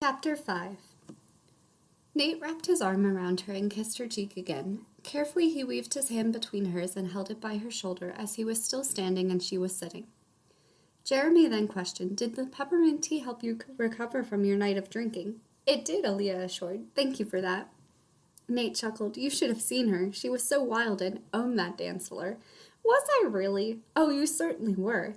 Chapter 5. Nate wrapped his arm around her and kissed her cheek again. Carefully, he weaved his hand between hers and held it by her shoulder as he was still standing and she was sitting. Jeramie then questioned, "Did the peppermint tea help you recover from your night of drinking?" "It did," Aalliyah assured. "Thank you for that." Nate chuckled. "You should have seen her. She was so wild and owned that dance floor." "Was I really?" "Oh, you certainly were."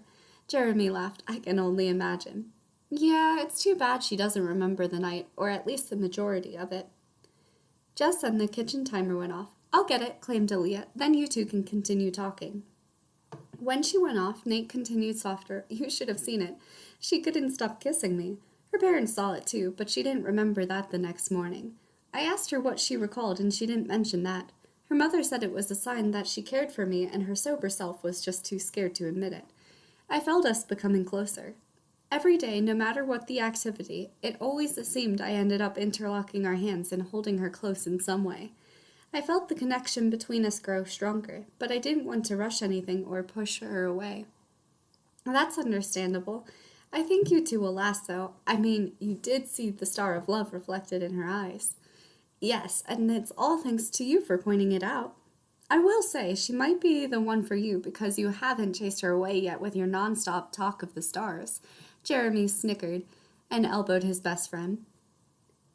Jeramie laughed. "I can only imagine." "Yeah, it's too bad she doesn't remember the night, or at least the majority of it." Just then the kitchen timer went off. "I'll get it," claimed Aalliyah. "Then you two can continue talking." When she went off, Nate continued softer. "You should have seen it. She couldn't stop kissing me. Her parents saw it too, but she didn't remember that the next morning. I asked her what she recalled, and she didn't mention that. Her mother said it was a sign that she cared for me, and her sober self was just too scared to admit it. I felt us becoming closer. Every day, no matter what the activity, it always seemed I ended up interlocking our hands and holding her close in some way. I felt the connection between us grow stronger, but I didn't want to rush anything or push her away." "That's understandable. I think you two will last, though. I mean, you did see the star of love reflected in her eyes." "Yes, and it's all thanks to you for pointing it out. I will say, she might be the one for you because you haven't chased her away yet with your nonstop talk of the stars." Jeramie snickered and elbowed his best friend.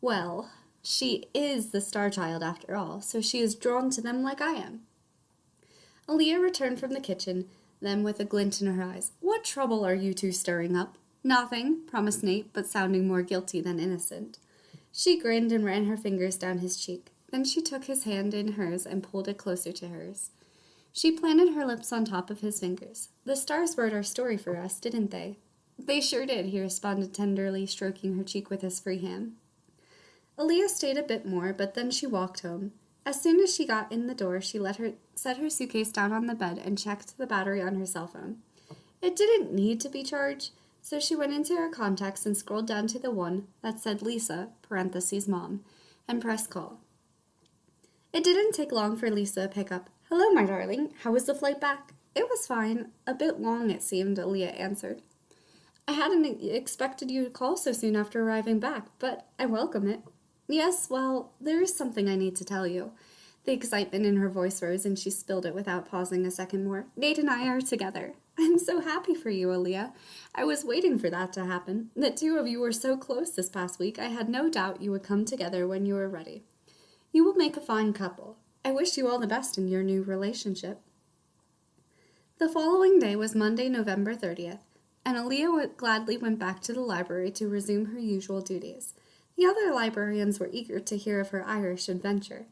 "Well, she is the star child after all, so she is drawn to them like I am." Aalliyah returned from the kitchen, then with a glint in her eyes. "What trouble are you two stirring up?" "Nothing," promised Nate, but sounding more guilty than innocent. She grinned and ran her fingers down his cheek. Then she took his hand in hers and pulled it closer to hers. She planted her lips on top of his fingers. "The stars wrote our story for us, didn't they?" "They sure did," he responded tenderly, stroking her cheek with his free hand. Aalliyah stayed a bit more, but then she walked home. As soon as she got in the door, she set her suitcase down on the bed and checked the battery on her cell phone. It didn't need to be charged, so she went into her contacts and scrolled down to the one that said Lisa, parentheses mom, and pressed call. It didn't take long for Lisa to pick up. "Hello, my darling. How was the flight back?" "It was fine. A bit long, it seemed," Aalliyah answered. "I hadn't expected you to call so soon after arriving back, but I welcome it." "Yes, well, there is something I need to tell you." The excitement in her voice rose, and she spilled it without pausing a second more. "Nate and I are together." "I'm so happy for you, Aalliyah. I was waiting for that to happen. The two of you were so close this past week, I had no doubt you would come together when you were ready. You will make a fine couple. I wish you all the best in your new relationship." The following day was Monday, November 30th. And Aalliyah gladly went back to the library to resume her usual duties. The other librarians were eager to hear of her Irish adventure.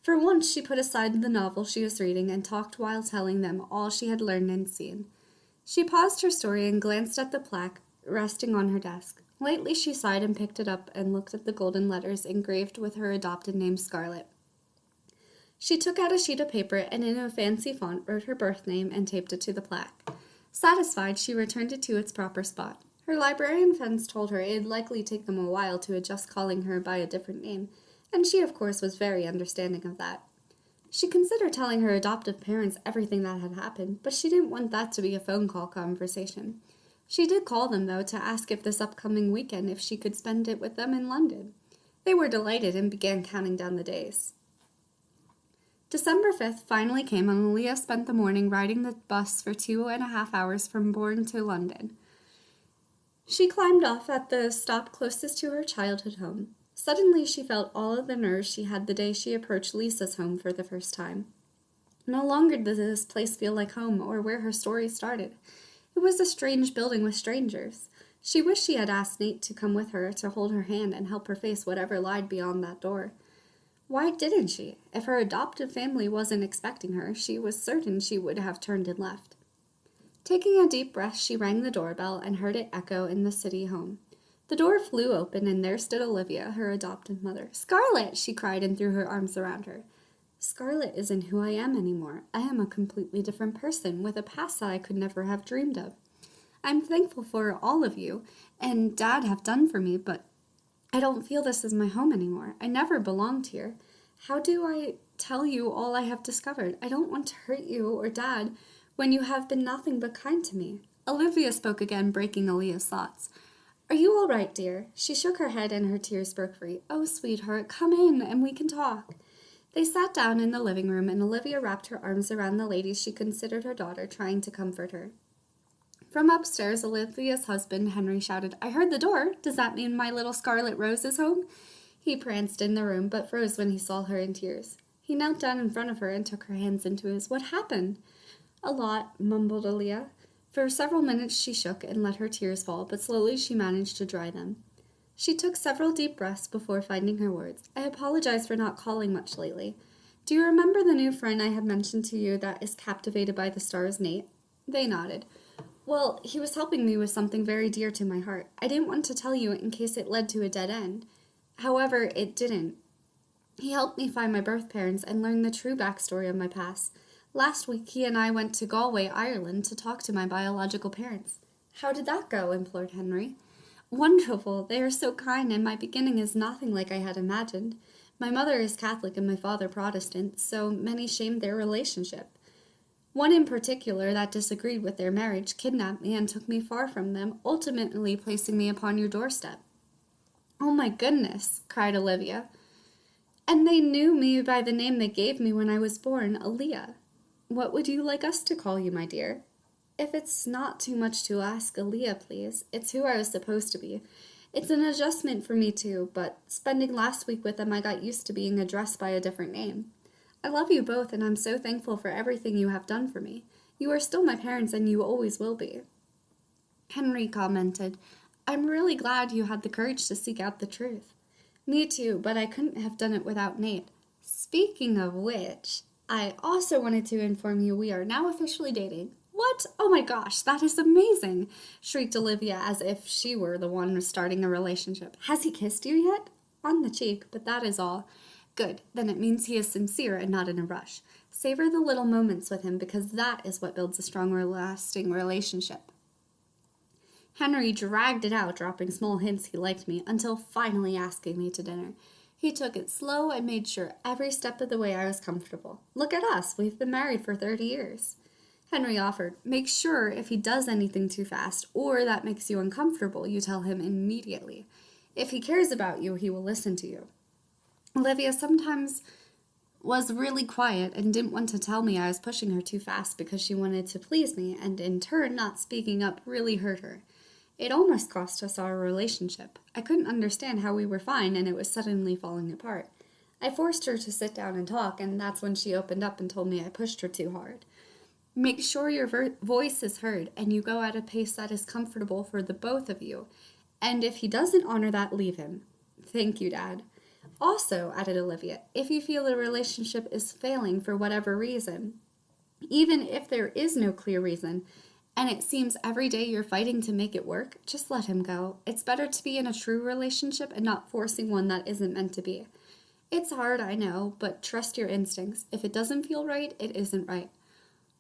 For once, she put aside the novel she was reading and talked while telling them all she had learned and seen. She paused her story and glanced at the plaque resting on her desk. Lightly, she sighed and picked it up and looked at the golden letters engraved with her adopted name, Scarlet. She took out a sheet of paper and in a fancy font wrote her birth name and taped it to the plaque. Satisfied, she returned it to its proper spot. Her librarian friends told her it'd likely take them a while to adjust calling her by a different name, and she, of course, was very understanding of that. She considered telling her adoptive parents everything that had happened, but she didn't want that to be a phone call conversation. She did call them, though, to ask if this upcoming weekend if she could spend it with them in London. They were delighted and began counting down the days. December 5th finally came, and Aalliyah spent the morning riding the bus for 2.5 hours from Bourne to London. She climbed off at the stop closest to her childhood home. Suddenly, she felt all of the nerves she had the day she approached Lisa's home for the first time. No longer did this place feel like home or where her story started. It was a strange building with strangers. She wished she had asked Nate to come with her to hold her hand and help her face whatever lied beyond that door. Why didn't she? If her adoptive family wasn't expecting her, she was certain she would have turned and left. Taking a deep breath, she rang the doorbell and heard it echo in the city home. The door flew open, and there stood Aalliyah, her adoptive mother. "Scarlet!" she cried and threw her arms around her. "Scarlet isn't who I am anymore. I am a completely different person, with a past that I could never have dreamed of. I'm thankful for all of you and Dad have done for me, but I don't feel this is my home anymore. I never belonged here. How do I tell you all I have discovered? I don't want to hurt you or Dad when you have been nothing but kind to me." Olivia spoke again, breaking Aalliyah's thoughts. Are you all right, dear? She shook her head and her tears broke free. Oh, sweetheart, come in and we can talk. They sat down in the living room, and Aalliyah wrapped her arms around the lady she considered her daughter, trying to comfort her. From upstairs, Aalliyah's husband, Henry, shouted, I heard the door. Does that mean my little Scarlet Rose is home? He pranced in the room, but froze when he saw her in tears. He knelt down in front of her and took her hands into his. What happened? A lot, mumbled Aalliyah. For several minutes she shook and let her tears fall, but slowly she managed to dry them. She took several deep breaths before finding her words. I apologize for not calling much lately. Do you remember the new friend I had mentioned to you that is captivated by the stars, Nate? They nodded. Well, he was helping me with something very dear to my heart. I didn't want to tell you in case it led to a dead end. However, it didn't. He helped me find my birth parents and learn the true backstory of my past. Last week, he and I went to Galway, Ireland, to talk to my biological parents. How did that go? Implored Henry. Wonderful. They are so kind, and my beginning is nothing like I had imagined. My mother is Catholic and my father Protestant, so many shamed their relationship. One in particular that disagreed with their marriage kidnapped me and took me far from them, ultimately placing me upon your doorstep. Oh my goodness, cried Olivia. And they knew me by the name they gave me when I was born, Aalliyah. What would you like us to call you, my dear? If it's not too much to ask, Aalliyah, please. It's who I was supposed to be. It's an adjustment for me too, but spending last week with them I got used to being addressed by a different name. I love you both, and I'm so thankful for everything you have done for me. You are still my parents, and you always will be. Henry commented, I'm really glad you had the courage to seek out the truth. Me too, but I couldn't have done it without Nate. Speaking of which, I also wanted to inform you we are now officially dating. What? Oh my gosh, that is amazing, shrieked Olivia as if she were the one starting a relationship. Has he kissed you yet? On the cheek, but that is all. Good, then it means he is sincere and not in a rush. Savor the little moments with him because that is what builds a strong, lasting relationship. Henry dragged it out, dropping small hints he liked me, until finally asking me to dinner. He took it slow and made sure every step of the way I was comfortable. Look at us, we've been married for 30 years. Henry offered, make sure if he does anything too fast or that makes you uncomfortable, you tell him immediately. If he cares about you, he will listen to you. Olivia sometimes was really quiet and didn't want to tell me I was pushing her too fast because she wanted to please me, and in turn not speaking up really hurt her. It almost cost us our relationship. I couldn't understand how we were fine and it was suddenly falling apart. I forced her to sit down and talk, and that's when she opened up and told me I pushed her too hard. Make sure your voice is heard and you go at a pace that is comfortable for the both of you. And if he doesn't honor that, leave him. Thank you, Dad. Also, added Olivia, if you feel the relationship is failing for whatever reason, even if there is no clear reason, and it seems every day you're fighting to make it work, just let him go. It's better to be in a true relationship and not forcing one that isn't meant to be. It's hard, I know, but trust your instincts. If it doesn't feel right, it isn't right.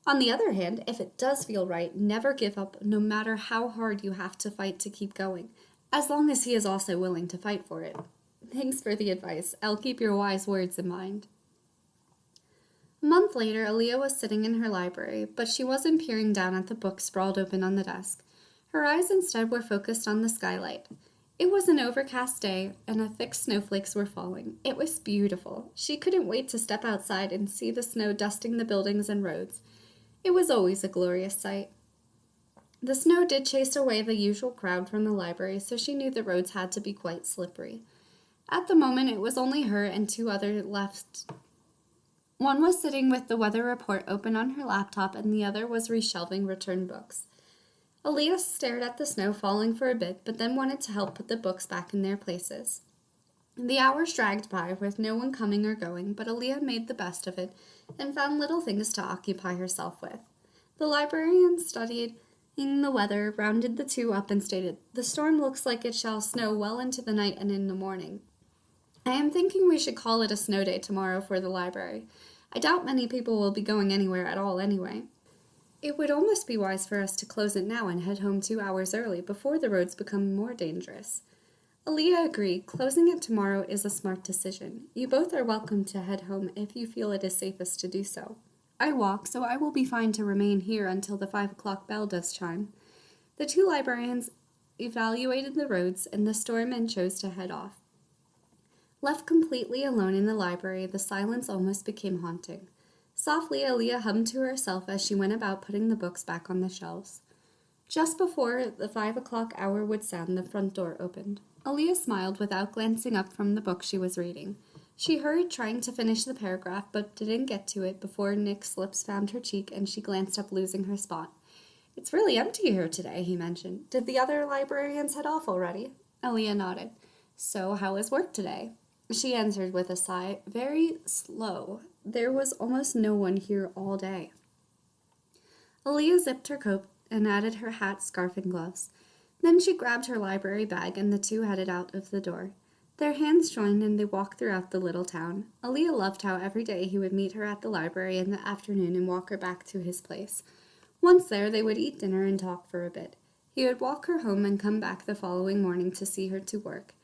On the other hand, if it does feel right, never give up, no matter how hard you have to fight to keep going, as long as he is also willing to fight for it. Thanks for the advice. I'll keep your wise words in mind. A month later, Aalliyah was sitting in her library, but she wasn't peering down at the book sprawled open on the desk. Her eyes instead were focused on the skylight. It was an overcast day, and thick snowflakes were falling. It was beautiful. She couldn't wait to step outside and see the snow dusting the buildings and roads. It was always a glorious sight. The snow did chase away the usual crowd from the library, so she knew the roads had to be quite slippery. At the moment, it was only her and two others left. One was sitting with the weather report open on her laptop, and the other was reshelving returned books. Aalliyah stared at the snow falling for a bit, but then wanted to help put the books back in their places. The hours dragged by with no one coming or going, but Aalliyah made the best of it and found little things to occupy herself with. The librarian studied the weather, rounded the two up, and stated, "The storm looks like it shall snow well into the night and in the morning. I am thinking we should call it a snow day tomorrow for the library. I doubt many people will be going anywhere at all anyway. It would almost be wise for us to close it now and head home 2 hours early before the roads become more dangerous." Aalliyah agreed. Closing it tomorrow is a smart decision. You both are welcome to head home if you feel it is safest to do so. I walk, so I will be fine to remain here until the 5 o'clock bell does chime. The two librarians evaluated the roads, and the storeman chose to head off. Left completely alone in the library, the silence almost became haunting. Softly, Aalliyah hummed to herself as she went about putting the books back on the shelves. Just before the 5 o'clock hour would sound, the front door opened. Aalliyah smiled without glancing up from the book she was reading. She hurried, trying to finish the paragraph, but didn't get to it before Nick's lips found her cheek, and she glanced up, losing her spot. "It's really empty here today," he mentioned. "Did the other librarians head off already?" Aalliyah nodded. "So how was work today?" She answered with a sigh, "Very slow. There was almost no one here all day." Aalliyah zipped her coat and added her hat, scarf, and gloves. Then she grabbed her library bag, and the two headed out of the door. Their hands joined, and they walked throughout the little town. Aalliyah loved how every day he would meet her at the library in the afternoon and walk her back to his place. Once there, they would eat dinner and talk for a bit. He would walk her home and come back the following morning to see her to work.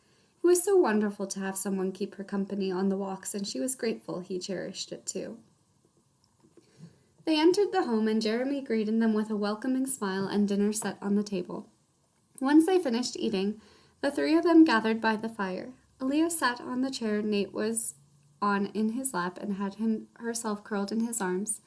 It was so wonderful to have someone keep her company on the walks, and she was grateful he cherished it too. They entered the home, and Jeramie greeted them with a welcoming smile and dinner set on the table. Once they finished eating, the three of them gathered by the fire. Aalliyah sat on the chair Nate was on in his lap and had herself curled in his arms.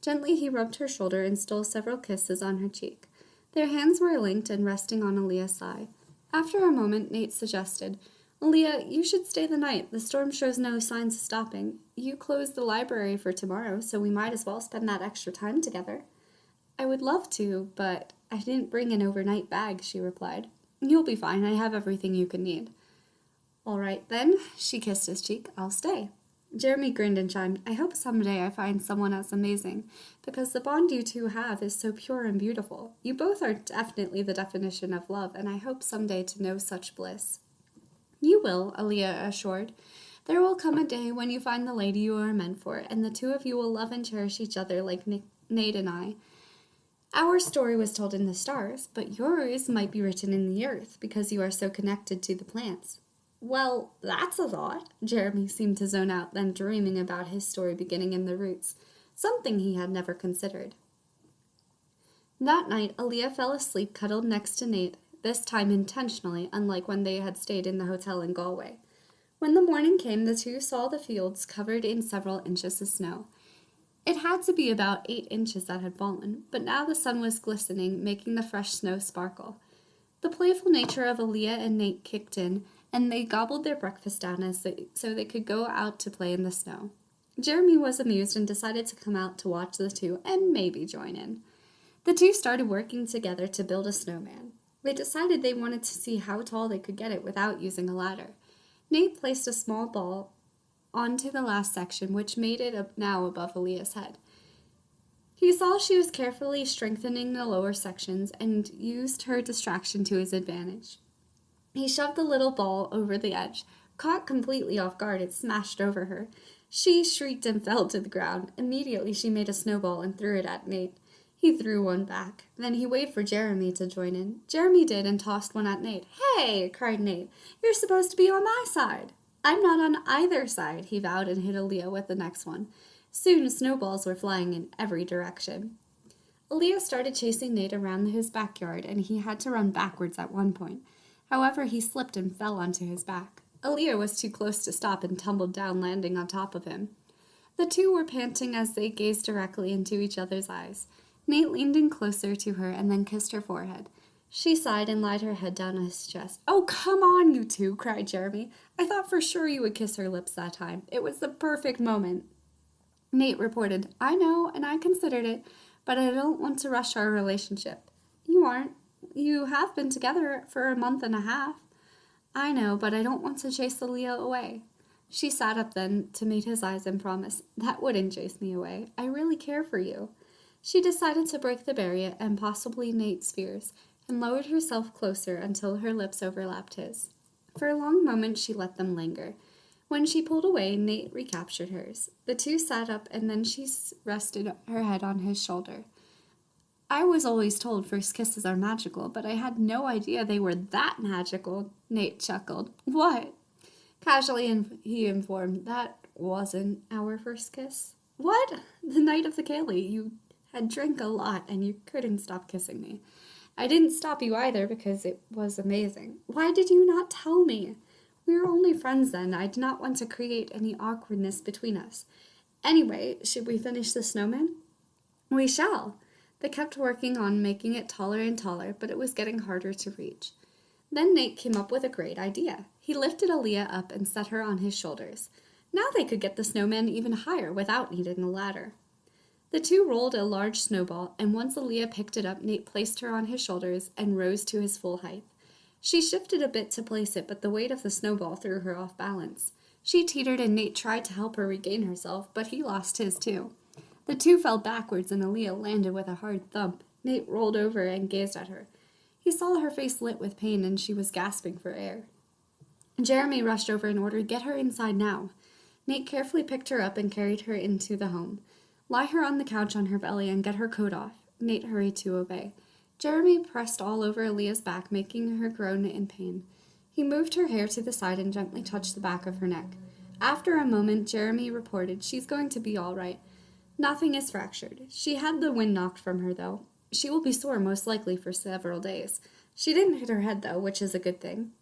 Gently he rubbed her shoulder and stole several kisses on her cheek. Their hands were linked and resting on Aalliyah's thigh. After a moment, Nate suggested, "Aalliyah, you should stay the night. The storm shows no signs of stopping. You closed the library for tomorrow, so we might as well spend that extra time together." "I would love to, but I didn't bring an overnight bag," she replied. "You'll be fine. I have everything you can need." "All right, then." She kissed his cheek. "I'll stay." Jeramie grinned and chimed, "I hope someday I find someone as amazing, because the bond you two have is so pure and beautiful. You both are definitely the definition of love, and I hope someday to know such bliss." "You will," Aalliyah assured. "There will come a day when you find the lady you are meant for, and the two of you will love and cherish each other like Nate and I. Our story was told in the stars, but yours might be written in the earth, because you are so connected to the plants." "Well, that's a thought." Jeramie seemed to zone out, then dreaming about his story beginning in the roots, something he had never considered. That night, Aalliyah fell asleep cuddled next to Nate, this time intentionally, unlike when they had stayed in the hotel in Galway. When the morning came, the two saw the fields covered in several inches of snow. It had to be about 8 inches that had fallen, but now the sun was glistening, making the fresh snow sparkle. The playful nature of Aalliyah and Nate kicked in, and they gobbled their breakfast down so they could go out to play in the snow. Jeramie was amused and decided to come out to watch the two and maybe join in. The two started working together to build a snowman. They decided they wanted to see how tall they could get it without using a ladder. Nate placed a small ball onto the last section, which made it now above Aalliyah's head. He saw she was carefully strengthening the lower sections and used her distraction to his advantage. He shoved the little ball over the edge. Caught completely off guard, it smashed over her. She shrieked and fell to the ground. Immediately she made a snowball and threw it at Nate. He threw one back. Then he waited for Jeramie to join in. Jeramie did and tossed one at Nate. "Hey!" cried Nate. "You're supposed to be on my side." "I'm not on either side," he vowed and hit Aalliyah with the next one. Soon snowballs were flying in every direction. Aalliyah started chasing Nate around his backyard, and he had to run backwards at one point. However, he slipped and fell onto his back. Aalliyah was too close to stop and tumbled down, landing on top of him. The two were panting as they gazed directly into each other's eyes. Nate leaned in closer to her and then kissed her forehead. She sighed and laid her head down on his chest. "Oh, come on, you two," cried Jeramie. "I thought for sure you would kiss her lips that time. It was the perfect moment." Nate reported, "I know, and I considered it, but I don't want to rush our relationship." "You aren't. You have been together for a month and a half." "I know, but I don't want to chase Aalliyah away." She sat up then to meet his eyes and promised, "That wouldn't chase me away. I really care for you." She decided to break the barrier and possibly Nate's fears, and lowered herself closer until her lips overlapped his. For a long moment she let them linger. When she pulled away, Nate recaptured hers. The two sat up, and then she rested her head on his shoulder. "I was always told first kisses are magical, but I had no idea they were that magical," Nate chuckled. "What?" Casually he informed, "That wasn't our first kiss." "What?" "The night of the Cayley. You had drank a lot, and you couldn't stop kissing me. I didn't stop you either because it was amazing. Why did you not tell me? We were only friends then. I did not want to create any awkwardness between us. Anyway, should we finish the snowman? We shall. They kept working on making it taller and taller, but it was getting harder to reach. Then Nate came up with a great idea. He lifted Aalliyah up and set her on his shoulders. Now they could get the snowman even higher without needing a ladder. The two rolled a large snowball, and once Aalliyah picked it up, Nate placed her on his shoulders and rose to his full height. She shifted a bit to place it, but the weight of the snowball threw her off balance. She teetered, and Nate tried to help her regain herself, but he lost his too. The two fell backwards, and Aalliyah landed with a hard thump. Nate rolled over and gazed at her. He saw her face lit with pain, and she was gasping for air. Jeramie rushed over and ordered, "Get her inside now." Nate carefully picked her up and carried her into the home. "Lie her on the couch on her belly and get her coat off." Nate hurried to obey. Jeramie pressed all over Aalliyah's back, making her groan in pain. He moved her hair to the side and gently touched the back of her neck. After a moment, Jeramie reported, "She's going to be all right. Nothing is fractured. She had the wind knocked from her, though. She will be sore most likely for several days. She didn't hit her head, though, which is a good thing."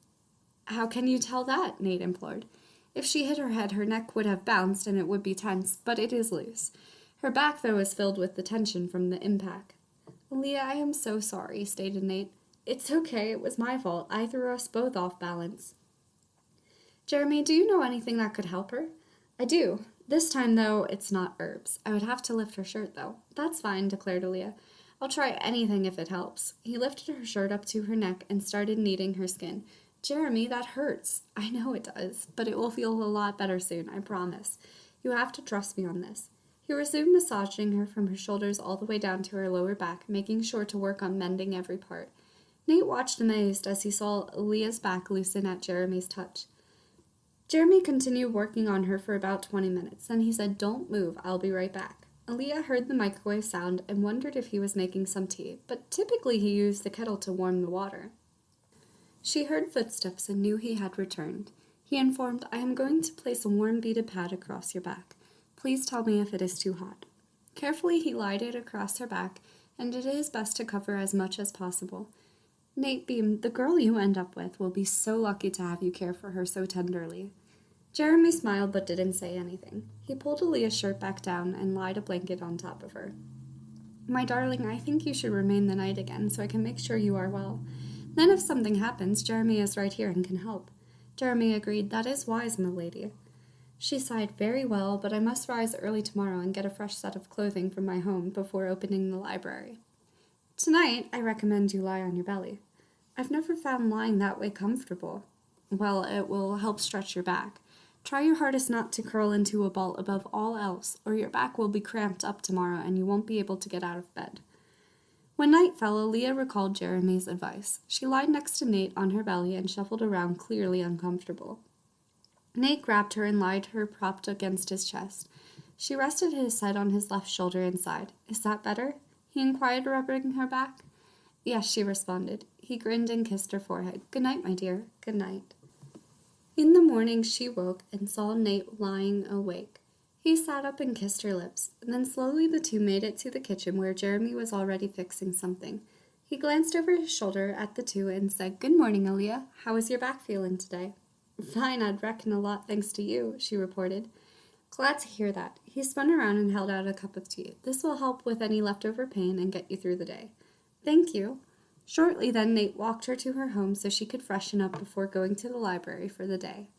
"How can you tell that?" Nate implored. "If she hit her head, her neck would have bounced and it would be tense, but it is loose. Her back, though, is filled with the tension from the impact." "Aalliyah, I am so sorry," stated Nate. "It's okay. It was my fault. I threw us both off balance." "Jeramie, do you know anything that could help her?" "I do. This time, though, it's not herbs. I would have to lift her shirt, though." "That's fine," declared Aalliyah. "I'll try anything if it helps." He lifted her shirt up to her neck and started kneading her skin. "Jeramie, that hurts." "I know it does, but it will feel a lot better soon, I promise. You have to trust me on this." He resumed massaging her from her shoulders all the way down to her lower back, making sure to work on mending every part. Nate watched amazed as he saw Aalliyah's back loosen at Jeramie's touch. Jeramie continued working on her for about 20 minutes. Then he said, "Don't move, I'll be right back." Aalliyah heard the microwave sound and wondered if he was making some tea, but typically he used the kettle to warm the water. She heard footsteps and knew he had returned. He informed, "I am going to place a warm beaded pad across your back. Please tell me if it is too hot." Carefully he laid it across her back and did his best to cover as much as possible. Nate beamed, "The girl you end up with will be so lucky to have you care for her so tenderly." Jeramie smiled but didn't say anything. He pulled Aalliyah's shirt back down and laid a blanket on top of her. "My darling, I think you should remain the night again so I can make sure you are well. Then if something happens, Jeramie is right here and can help." Jeramie agreed, "That is wise, milady." She sighed, "Very well, but I must rise early tomorrow and get a fresh set of clothing from my home before opening the library. Tonight, I recommend you lie on your belly." "I've never found lying that way comfortable." "Well, it will help stretch your back. Try your hardest not to curl into a ball above all else, or your back will be cramped up tomorrow and you won't be able to get out of bed." When night fell, Aalliyah recalled Jeramie's advice. She lied next to Nate on her belly and shuffled around, clearly uncomfortable. Nate grabbed her and laid her propped against his chest. She rested his head on his left shoulder and sighed. "Is that better?" he inquired, rubbing her back. "Yes," she responded. He grinned and kissed her forehead. "Good night, my dear. Good night." In the morning she woke and saw Nate lying awake. He sat up and kissed her lips. Then slowly the two made it to the kitchen where Jeramie was already fixing something. He glanced over his shoulder at the two and said, "Good morning, Aalliyah. How is your back feeling today?" "Fine, I'd reckon a lot thanks to you," she reported. "Glad to hear that." He spun around and held out a cup of tea. "This will help with any leftover pain and get you through the day." "Thank you." Shortly then, Nate walked her to her home so she could freshen up before going to the library for the day.